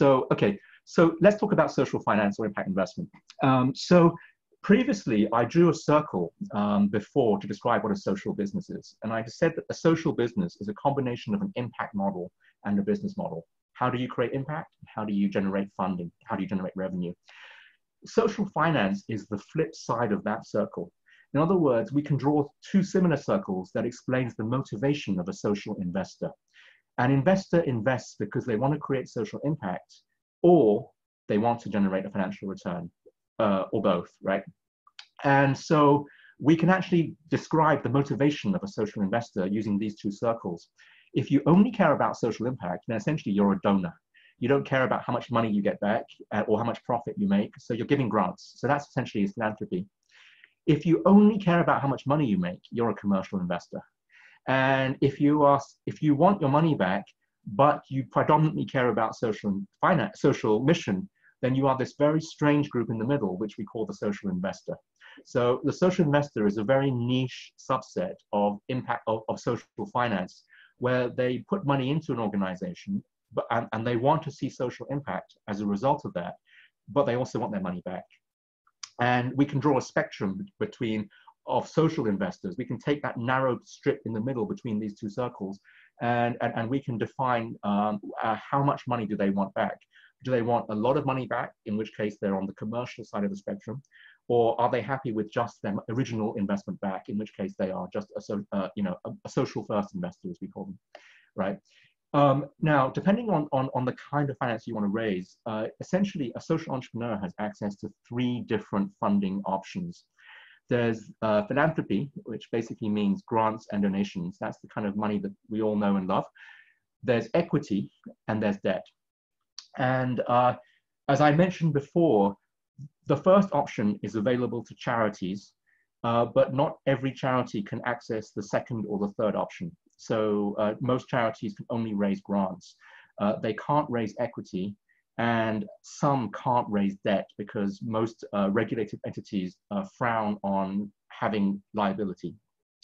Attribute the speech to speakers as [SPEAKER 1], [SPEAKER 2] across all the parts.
[SPEAKER 1] Okay, so let's talk about social finance or impact investment. So previously, I drew a circle before to describe what a social business is. And I said that a social business is a combination of an impact model and a business model. How do you create impact? How do you generate funding? How do you generate revenue? Social finance is the flip side of that circle. In other words, we can draw two similar circles that explains the motivation of a social investor. An investor invests because they want to create social impact, or they want to generate a financial return, or both, right? And so we can actually describe the motivation of a social investor using these two circles. If you only care about social impact, then essentially you're a donor. You don't care about how much money you get back or how much profit you make, so you're giving grants. So that's essentially philanthropy. If you only care about how much money you make, you're a commercial investor. And if you want your money back, but you predominantly care about social finance, social mission, then you are this very strange group in the middle, which we call the social investor. So the social investor is a very niche subset of impact of social finance, where they put money into an organization, and they want to see social impact as a result of that, but they also want their money back. And we can draw a spectrum of social investors. We can take that narrow strip in the middle between these two circles, and we can define how much money do they want back. Do they want a lot of money back, in which case they're on the commercial side of the spectrum, or are they happy with just their original investment back, in which case they are just a social first investor, as we call them, right? Now, depending on the kind of finance you want to raise, essentially a social entrepreneur has access to three different funding options. There's philanthropy, which basically means grants and donations. That's the kind of money that we all know and love. There's equity, and there's debt. And as I mentioned before, the first option is available to charities, but not every charity can access the second or the third option. So most charities can only raise grants. They can't raise equity, and some can't raise debt because most regulated entities frown on having liability,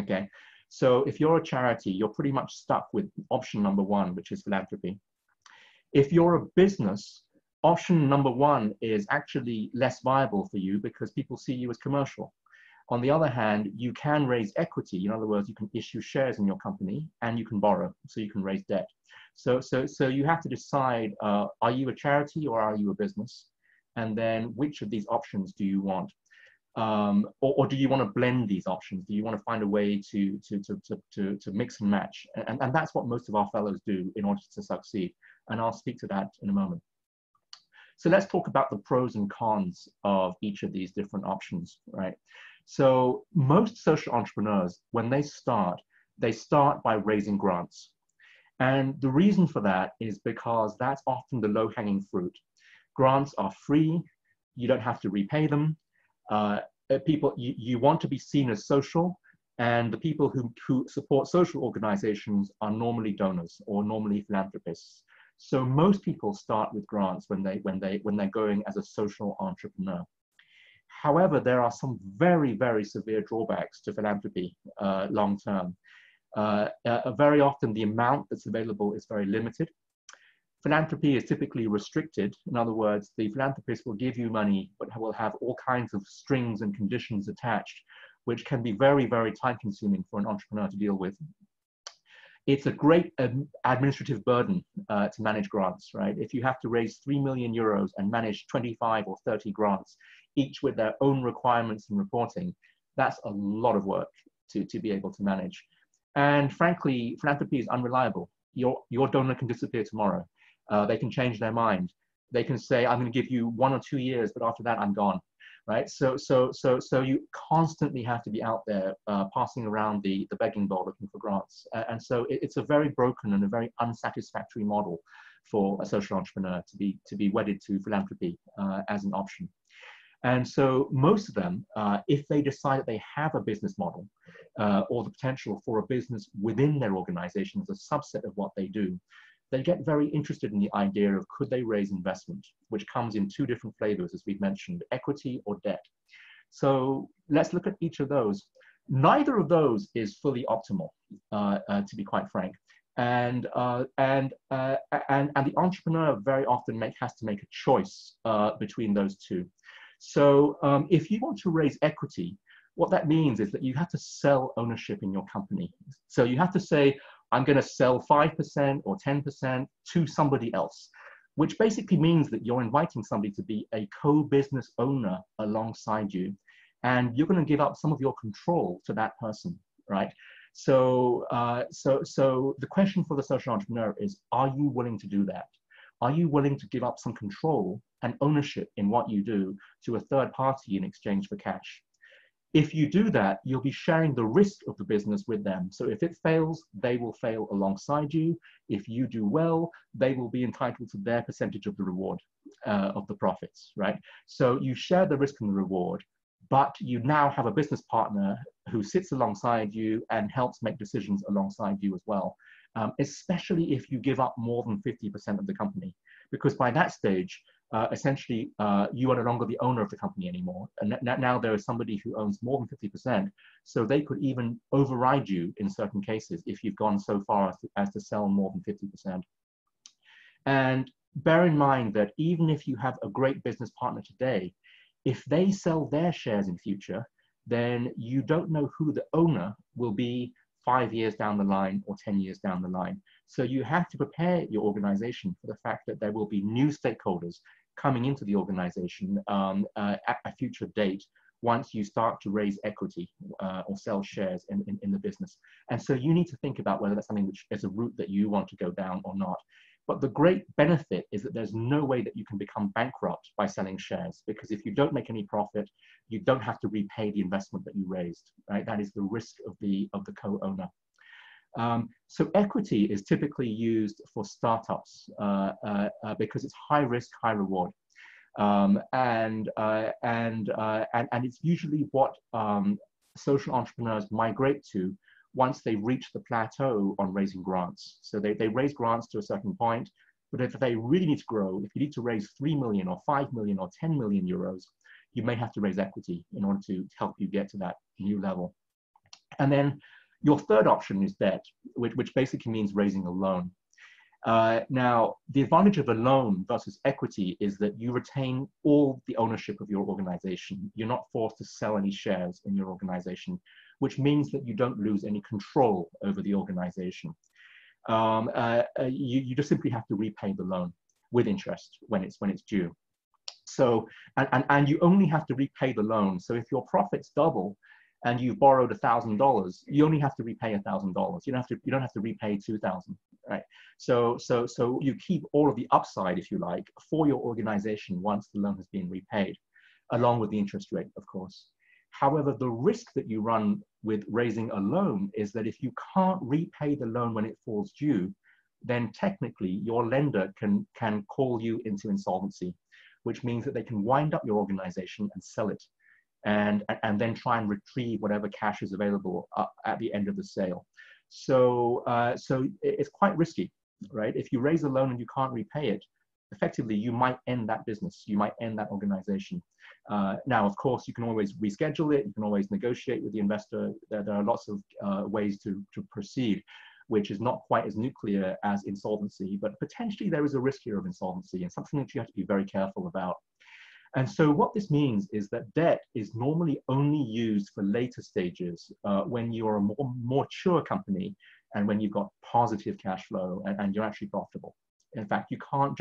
[SPEAKER 1] okay? So if you're a charity, you're pretty much stuck with option number one, which is philanthropy. If you're a business, option number one is actually less viable for you because people see you as commercial. On the other hand, you can raise equity. In other words, you can issue shares in your company and you can borrow, so you can raise debt. So you have to decide, are you a charity or are you a business? And then which of these options do you want? Or do you want to blend these options? Do you want to find a way to mix and match? And that's what most of our fellows do in order to succeed. And I'll speak to that in a moment. So let's talk about the pros and cons of each of these different options, right? So most social entrepreneurs, when they start by raising grants. And the reason for that is because that's often the low-hanging fruit. Grants are free, you don't have to repay them. You want to be seen as social, and the people who support social organizations are normally donors or normally philanthropists. So most people start with grants when they're going as a social entrepreneur. However, there are some very, very severe drawbacks to philanthropy long term. Very often the amount that's available is very limited. Philanthropy is typically restricted. In other words, the philanthropist will give you money, but will have all kinds of strings and conditions attached, which can be very, very time consuming for an entrepreneur to deal with. It's a great administrative burden to manage grants, right? If you have to raise 3 million euros and manage 25 or 30 grants, each with their own requirements and reporting, that's a lot of work to be able to manage. And frankly, philanthropy is unreliable. Your donor can disappear tomorrow. They can change their mind. They can say, I'm going to give you 1 or 2 years, but after that, I'm gone, right? So you constantly have to be out there passing around the begging bowl looking for grants. And so it's a very broken and a very unsatisfactory model for a social entrepreneur to be wedded to philanthropy as an option. And so most of them, if they decide that they have a business model or the potential for a business within their organization as a subset of what they do, they get very interested in the idea of could they raise investment, which comes in two different flavors, as we've mentioned, equity or debt. So let's look at each of those. Neither of those is fully optimal, to be quite frank. And the entrepreneur very often has to make a choice between those two. So if you want to raise equity, what that means is that you have to sell ownership in your company. So you have to say, I'm going to sell 5% or 10% to somebody else, which basically means that you're inviting somebody to be a co-business owner alongside you. And you're going to give up some of your control to that person, right? So the question for the social entrepreneur is, are you willing to do that? Are you willing to give up some control and ownership in what you do to a third party in exchange for cash? If you do that, you'll be sharing the risk of the business with them. So if it fails, they will fail alongside you. If you do well, they will be entitled to their percentage of the reward, of the profits, right? So you share the risk and the reward, but you now have a business partner who sits alongside you and helps make decisions alongside you as well, especially if you give up more than 50% of the company. Because by that stage, essentially, you are no longer the owner of the company anymore. And now there is somebody who owns more than 50%. So they could even override you in certain cases if you've gone so far as to sell more than 50%. And bear in mind that even if you have a great business partner today, if they sell their shares in future, then you don't know who the owner will be 5 years down the line or 10 years down the line. So you have to prepare your organization for the fact that there will be new stakeholders coming into the organization at a future date once you start to raise equity or sell shares in the business. And so you need to think about whether that's something which is a route that you want to go down or not. But the great benefit is that there's no way that you can become bankrupt by selling shares, because if you don't make any profit, you don't have to repay the investment that you raised, right? That is the risk of the co-owner. So equity is typically used for startups because it's high risk, high reward. And it's usually what social entrepreneurs migrate to once they reach the plateau on raising grants. So they raise grants to a certain point, but if they really need to grow, if you need to raise 3 million or 5 million or 10 million euros, you may have to raise equity in order to help you get to that new level. And then your third option is debt, which basically means raising a loan. Now, the advantage of a loan versus equity is that you retain all the ownership of your organization. You're not forced to sell any shares in your organization, which means that you don't lose any control over the organization. You just simply have to repay the loan with interest when it's due. So, and you only have to repay the loan. So if your profits double and you've borrowed $1,000, you only have to repay $1,000. You don't have to repay 2,000, right? So you keep all of the upside, if you like, for your organization once the loan has been repaid, along with the interest rate, of course. However, the risk that you run with raising a loan is that if you can't repay the loan when it falls due, then technically your lender can call you into insolvency, which means that they can wind up your organization and sell it, and then try and retrieve whatever cash is available at the end of the sale. So it's quite risky, right? If you raise a loan and you can't repay it, effectively you might end that business, you might end that organization. Now, of course, you can always reschedule it, you can always negotiate with the investor. There are lots of ways to proceed, which is not quite as nuclear as insolvency, but potentially there is a risk here of insolvency and something that you have to be very careful about. And so what this means is that debt is normally only used for later stages when you're a more mature company and when you've got positive cash flow and you're actually profitable. In fact, you can't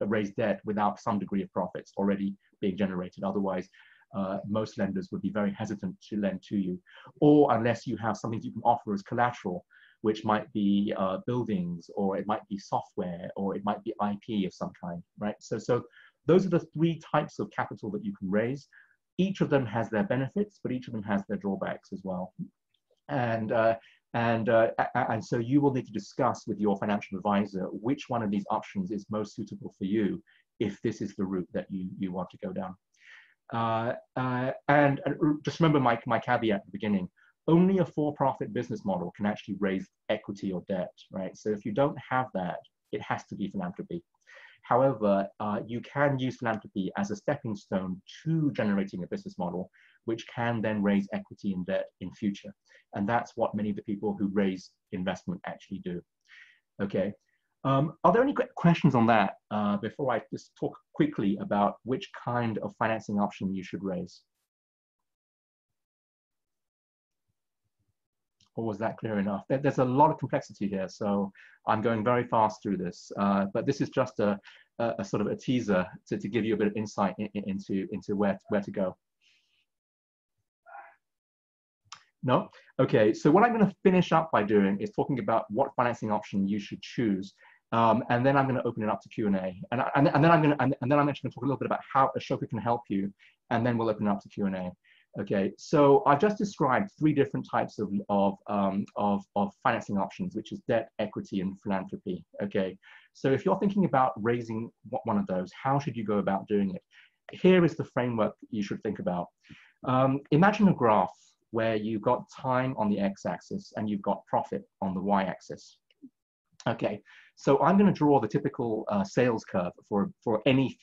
[SPEAKER 1] raise debt without some degree of profits already being generated. Otherwise, most lenders would be very hesitant to lend to you, or unless you have something you can offer as collateral, which might be buildings, or it might be software, or it might be IP of some kind, right? So those are the three types of capital that you can raise. Each of them has their benefits, but each of them has their drawbacks as well. And so you will need to discuss with your financial advisor which one of these options is most suitable for you if this is the route that you want to go down. And just remember my caveat at the beginning. Only a for-profit business model can actually raise equity or debt, right? So if you don't have that, it has to be philanthropy. However, you can use philanthropy as a stepping stone to generating a business model, which can then raise equity and debt in future. And that's what many of the people who raise investment actually do. Okay. Are there any questions on that before I just talk quickly about which kind of financing option you should raise? Or was that clear enough? There's a lot of complexity here, so I'm going very fast through this. But this is just a sort of a teaser to give you a bit of insight into where to go. No? Okay, so what I'm going to finish up by doing is talking about what financing option you should choose. And then I'm going to open it up to Q&A. And then I'm actually going to talk a little bit about how Ashoka can help you, and then we'll open it up to Q&A. Okay, so I've just described 3 different types of financing options, which is debt, equity, and philanthropy. Okay, so if you're thinking about raising one of those, how should you go about doing it? Here is the framework you should think about. Imagine a graph where you've got time on the x-axis and you've got profit on the y-axis. Okay, so I'm going to draw the typical sales curve for any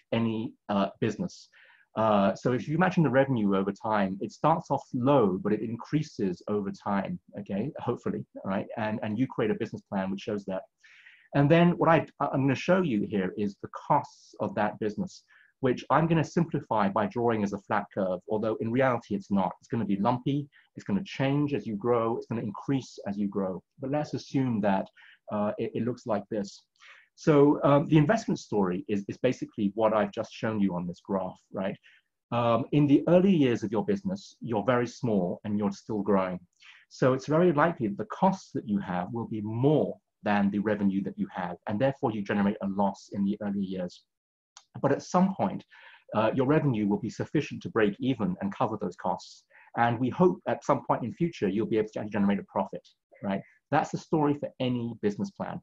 [SPEAKER 1] business. So if you imagine the revenue over time, it starts off low, but it increases over time, okay, hopefully, all right? And you create a business plan which shows that. And then what I'm going to show you here is the costs of that business, which I'm going to simplify by drawing as a flat curve, although in reality it's not. It's going to be lumpy, it's going to change as you grow, it's going to increase as you grow. But let's assume that it looks like this. So the investment story is basically what I've just shown you on this graph, right? In the early years of your business, you're very small and you're still growing. So it's very likely that the costs that you have will be more than the revenue that you have, and therefore you generate a loss in the early years. But at some point, your revenue will be sufficient to break even and cover those costs. And we hope at some point in future, you'll be able to generate a profit, right? That's the story for any business plan.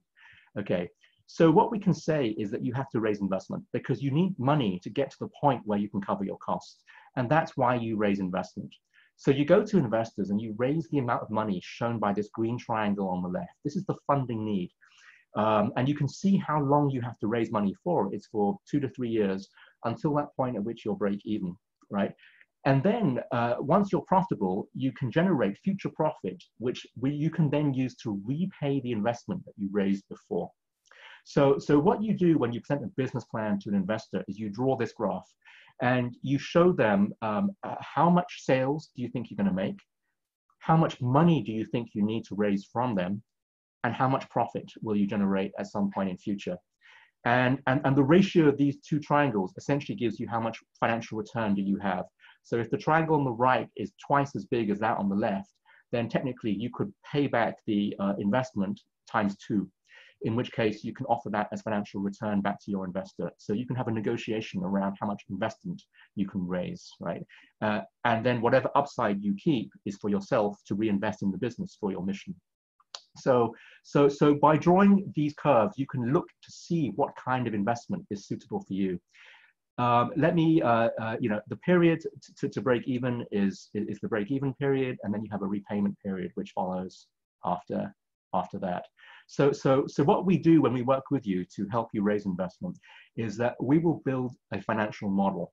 [SPEAKER 1] Okay, so what we can say is that you have to raise investment because you need money to get to the point where you can cover your costs. And that's why you raise investment. So you go to investors and you raise the amount of money shown by this green triangle on the left. This is the funding need. And you can see how long you have to raise money for. It's for 2 to 3 years until that point at which you'll break even, right? And then once you're profitable, you can generate future profit, which you can then use to repay the investment that you raised before. So what you do when you present a business plan to an investor is you draw this graph and you show them how much sales do you think you're going to make, how much money do you think you need to raise from them, and how much profit will you generate at some point in future. And the ratio of these 2 triangles essentially gives you how much financial return do you have. So if the triangle on the right is twice as big as that on the left, then technically you could pay back the investment times 2, in which case you can offer that as financial return back to your investor. So you can have a negotiation around how much investment you can raise, right? And then whatever upside you keep is for yourself to reinvest in the business for your mission. So by drawing these curves, you can look to see what kind of investment is suitable for you. The period to break even is the break even period, and then you have a repayment period which follows after that. So what we do when we work with you to help you raise investment is that we will build a financial model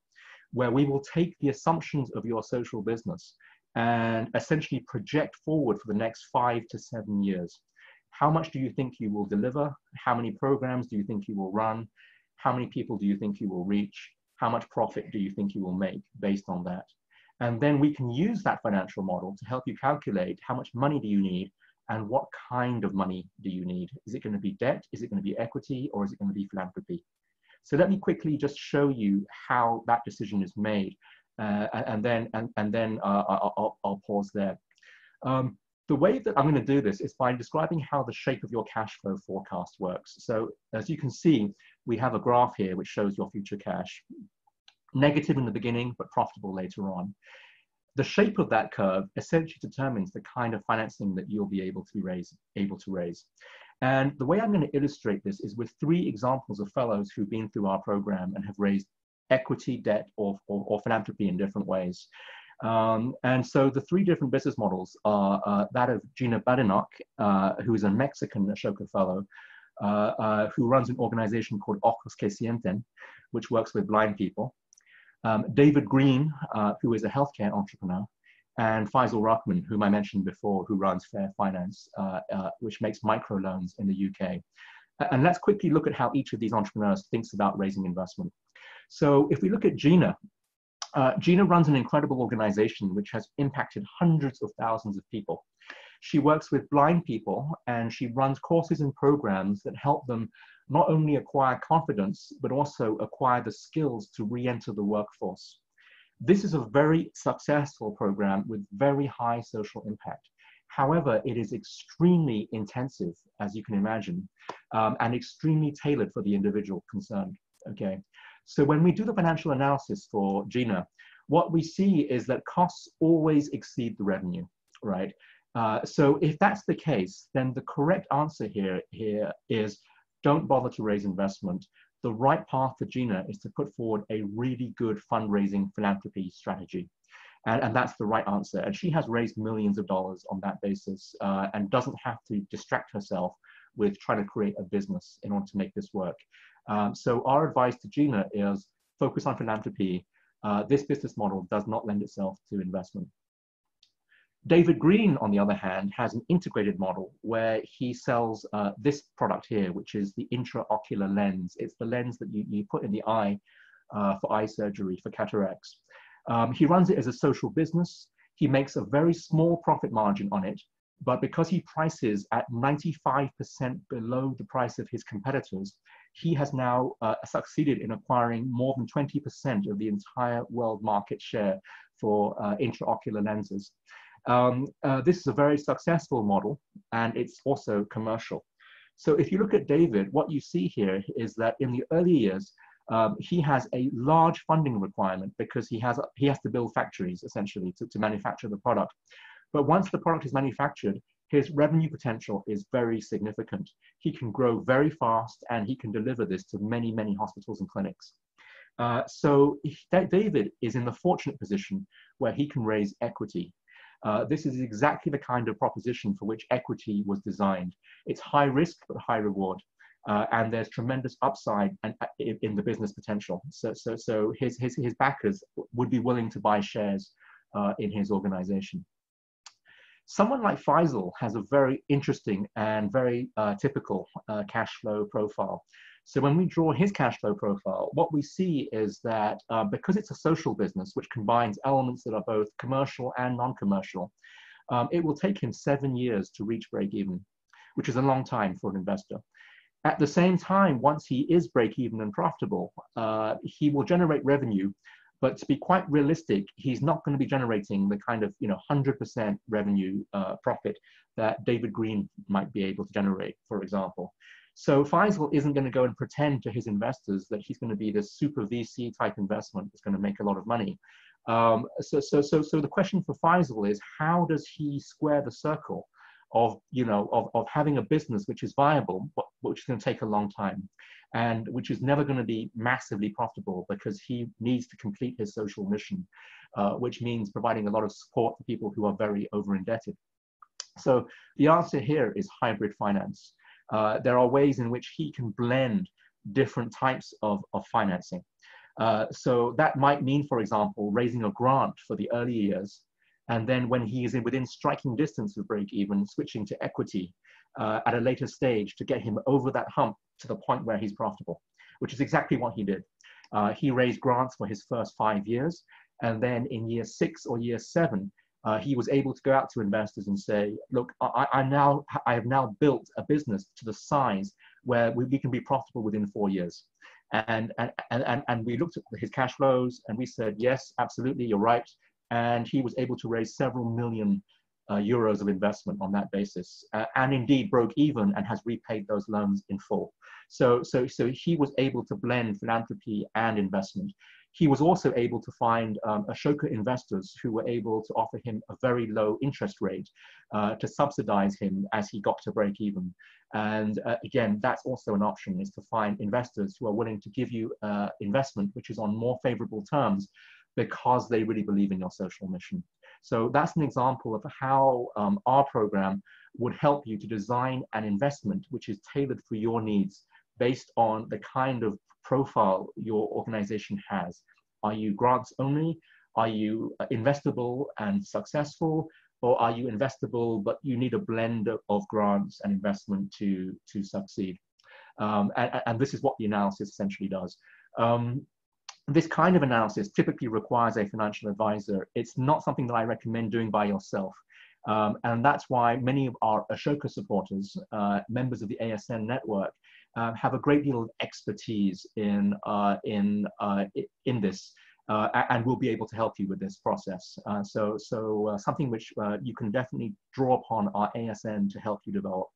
[SPEAKER 1] where we will take the assumptions of your social business and essentially project forward for the next 5 to 7 years. How much do you think you will deliver? How many programs do you think you will run? How many people do you think you will reach? How much profit do you think you will make based on that? And then we can use that financial model to help you calculate how much money do you need and what kind of money do you need? Is it going to be debt? Is it going to be equity? Or is it going to be philanthropy? So let me quickly just show you how that decision is made. And then I'll pause there. The way that I'm going to do this is by describing how the shape of your cash flow forecast works. So as you can see, we have a graph here which shows your future cash. Negative in the beginning, but profitable later on. The shape of that curve essentially determines the kind of financing that you'll be able to raise. And the way I'm going to illustrate this is with 3 examples of fellows who've been through our program and have raised equity, debt, or philanthropy in different ways. And so the 3 different business models are that of Gina Badenoch, who is a Mexican Ashoka fellow, who runs an organization called Ojos que Sienten, which works with blind people. David Green, who is a healthcare entrepreneur, and Faisal Rahman, whom I mentioned before, who runs Fair Finance, which makes microloans in the UK. And let's quickly look at how each of these entrepreneurs thinks about raising investment. So if we look at Gina, Gina runs an incredible organization which has impacted hundreds of thousands of people. She works with blind people, and she runs courses and programs that help them not only acquire confidence, but also acquire the skills to re-enter the workforce. This is a very successful program with very high social impact. However, it is extremely intensive, as you can imagine, and extremely tailored for the individual concerned, okay? So when we do the financial analysis for Gina, what we see is that costs always exceed the revenue, right? So if that's the case, then the correct answer here is don't bother to raise investment. The right path for Gina is to put forward a really good fundraising philanthropy strategy. And that's the right answer. And she has raised millions of dollars on that basis and doesn't have to distract herself with trying to create a business in order to make this work. So our advice to Gina is focus on philanthropy. This business model does not lend itself to investment. David Green, on the other hand, has an integrated model where he sells this product here, which is the intraocular lens. It's the lens that you put in the eye for eye surgery, for cataracts. He runs it as a social business. He makes a very small profit margin on it, but because he prices at 95% below the price of his competitors, he has now succeeded in acquiring more than 20% of the entire world market share for intraocular lenses. This is a very successful model, and it's also commercial. So if you look at David, what you see here is that in the early years, he has a large funding requirement because he has to build factories, essentially, to manufacture the product. But once the product is manufactured, his revenue potential is very significant. He can grow very fast, and he can deliver this to many, many hospitals and clinics. So David is in the fortunate position where he can raise equity. This is exactly the kind of proposition for which equity was designed. It's high risk, but high reward. And there's tremendous upside in the business potential. So his backers would be willing to buy shares in his organization. Someone like Faisal has a very interesting and very typical cash flow profile. So when we draw his cash flow profile, what we see is that because it's a social business, which combines elements that are both commercial and non-commercial, it will take him 7 years to reach break even, which is a long time for an investor. At the same time, once he is break even and profitable, he will generate revenue. But to be quite realistic, he's not going to be generating the kind of 100% revenue profit that David Green might be able to generate, for example. So Faisal isn't going to go and pretend to his investors that he's going to be this super VC type investment that's going to make a lot of money. So the question for Faisal is, how does he square the circle of having a business which is viable, but which is going to take a long time, and which is never going to be massively profitable because he needs to complete his social mission, which means providing a lot of support for people who are very over indebted. So the answer here is hybrid finance. There are ways in which he can blend different types of financing. So that might mean, for example, raising a grant for the early years, and then when he is within striking distance of break even, switching to equity at a later stage to get him over that hump to the point where he's profitable, which is exactly what he did. He raised grants for his first 5 years, and then in year 6 or year 7, he was able to go out to investors and say, look, I have now built a business to the size where we can be profitable within 4 years. And we looked at his cash flows and we said, yes, absolutely, you're right. And he was able to raise several million euros of investment on that basis, and indeed broke even and has repaid those loans in full. So he was able to blend philanthropy and investment. He was also able to find Ashoka investors who were able to offer him a very low interest rate to subsidize him as he got to break even. And again, that's also an option, is to find investors who are willing to give you investment which is on more favorable terms because they really believe in your social mission. So that's an example of how our program would help you to design an investment which is tailored for your needs based on the kind of profile your organization has. Are you grants only? Are you investable and successful, or are you investable but you need a blend of grants and investment to succeed? And this is what the analysis essentially does. This kind of analysis typically requires a financial advisor. It's not something that I recommend doing by yourself. And that's why many of our Ashoka supporters, members of the ASN network, have a great deal of expertise in this, and will be able to help you with this process. So something which you can definitely draw upon our ASN to help you develop.